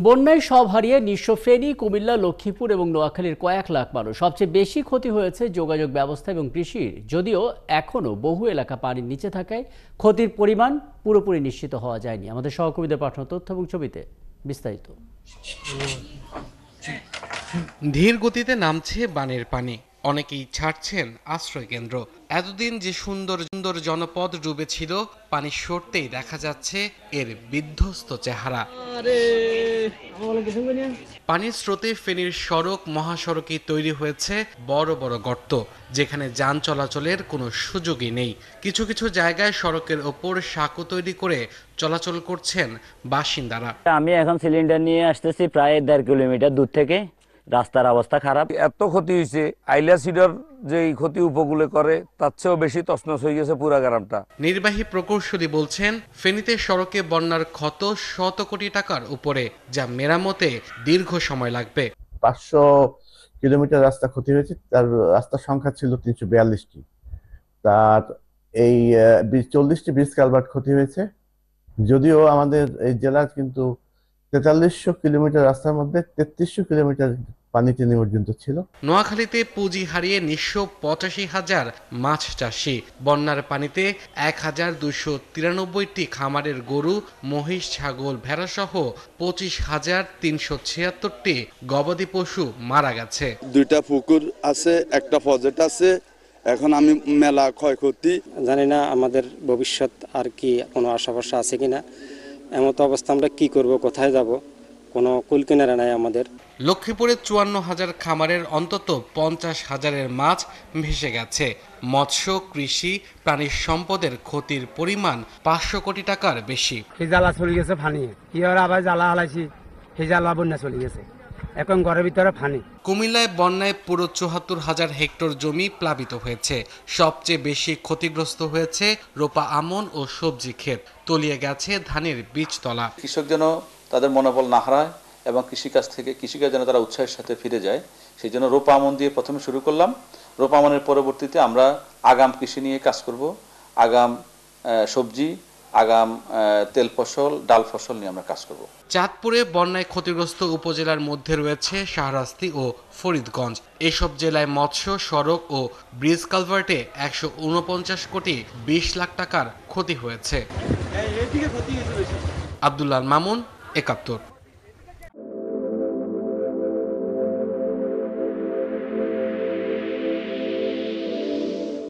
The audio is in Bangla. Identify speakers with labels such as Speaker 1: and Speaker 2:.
Speaker 1: বন্যায় সব হারিয়ে নিঃস্ব ফেনী, কুমিল্লা, লক্ষ্মীপুর এবং নোয়াখালীর কয়েক লাখ মানুষ। সবচেয়ে বেশি ক্ষতি হয়েছে যোগাযোগ ব্যবস্থা এবং কৃষির। যদিও এখনও বহু এলাকা পানির নিচে থাকায় ক্ষতির পরিমাণ পুরোপুরি নিশ্চিত হওয়া যায়নি। আমাদের সহকর্মীদের পাঠানো তথ্য এবং ছবিতে বিস্তারিত।
Speaker 2: ধীর গতিতে নামছে বানের পানি, অনেকেই ছাড়ছেন আশ্রয় কেন্দ্র। এতদিন যে সুন্দর সুন্দর জনপদ ডুবেছিল, পানি সরতেই দেখা যাচ্ছে এর বিধ্বস্ত চেহারা। পানির স্রোতে ফেনীর সড়ক মহাসড়কে তৈরি হয়েছে বড় বড় গর্ত, যেখানে যান চলাচলের কোনো সুযোগই নেই। কিছু কিছু জায়গায় সড়কের ওপর সাঁকো তৈরি করে চলাচল করছেন বাসিন্দারা।
Speaker 3: আমি এখন সিলিন্ডার নিয়ে আসতেছি প্রায় 1.5 কিলোমিটার দূর থেকে। রাস্তার অবস্থা খারাপ।
Speaker 4: এত ক্ষতি হয়েছে, আইলা সিডার যে ক্ষতি উপকূলে করে তার চেয়েও বেশি তছনছ হয়ে গেছে পুরা গ্রামটা।
Speaker 2: নির্বাহী প্রকৌশলী বলছেন, ফেনীতে সড়কে বন্যার ক্ষত শত কোটি টাকার উপরে, যা মেরামতে দীর্ঘ সময় লাগবে।
Speaker 5: 500 কিলোমিটার রাস্তা ক্ষতি হয়েছে, তার রাস্তার সংখ্যা ছিল 342টি। তার এই 40টি ব্রিজ কালভার্ট ক্ষতি হয়েছে। যদিও আমাদের এই জেলার কিন্তু 4300 কিলোমিটার রাস্তার মধ্যে 3300 কিলোমিটার পানিতে নিমজ্জিত ছিল।
Speaker 2: নোয়াখালীতে পুঁজি হারিয়ে নিঃস্ব 85,000 মাছ চাষি। বন্যার পানিতে 1293টি খামারের গরু, মহিষ, ছাগল, ভেড়া সহ 25,376টি গবাদি পশু মারা গেছে।
Speaker 6: 2টা পুকুর আছে, একটা প্রজেক্ট আছে। এখন আমি মেলা ক্ষয়ক্ষতি
Speaker 7: জানি না আমাদের ভবিষ্যৎ আর কি কোনো আশা ভরসা আছে কিনা। এমতো অবস্থা আমরা কি করব, কোথায় যাব, কোনো কুল কিনারা নাই আমাদের।
Speaker 2: লক্ষ্মীপুরে 54,000 খামারের অন্তত 50,000-এর মাছ ভেসে গেছে। মৎস্য, কৃষি, প্রাণী সম্পদের ক্ষতির পরিমাণ 500 কোটি টাকার বেশি।
Speaker 8: এই জ্বালা চলে গেছে ফানি, কি আবার জ্বালা হালাইছি, সেই জ্বালা বন্যা চলে গেছে, এখন ঘরের ভিতরে ফানি।
Speaker 2: কুমিল্লায় বন্যায় পুরো 74,000 হেক্টর জমি প্লাবিত হয়েছে। সবচেয়ে বেশি ক্ষতিগ্রস্ত হয়েছে রোপা আমন ও সবজি ক্ষেত, তলিয়ে গেছে ধানের বীজতলা।
Speaker 9: কৃষক যেন তাদের মনোবল না হারায় এবং কৃষিকাজ যেন তারা উৎসাহের সাথে ফিরে যায়, সেই জন্য রোপা আমন দিয়ে প্রথমে শুরু করলাম। রোপা আমনের পরবর্তীতে আমরা আগাম কৃষি নিয়ে কাজ করব। আগাম সবজি, আগাম তেল ফসল, ডাল ফসল নিয়ে আমরা কাজ করব।
Speaker 2: চাঁদপুরে বন্যায় ক্ষতিগ্রস্ত উপজেলার মধ্যে রয়েছে শাহরাস্তি ও ফরিদগঞ্জ। এসব জেলায় মৎস্য, সড়ক ও ব্রিজ কালভার্টে 149 কোটি 20 লাখ টাকার ক্ষতি হয়েছে। আব্দুল্লাহ মামুন, 71।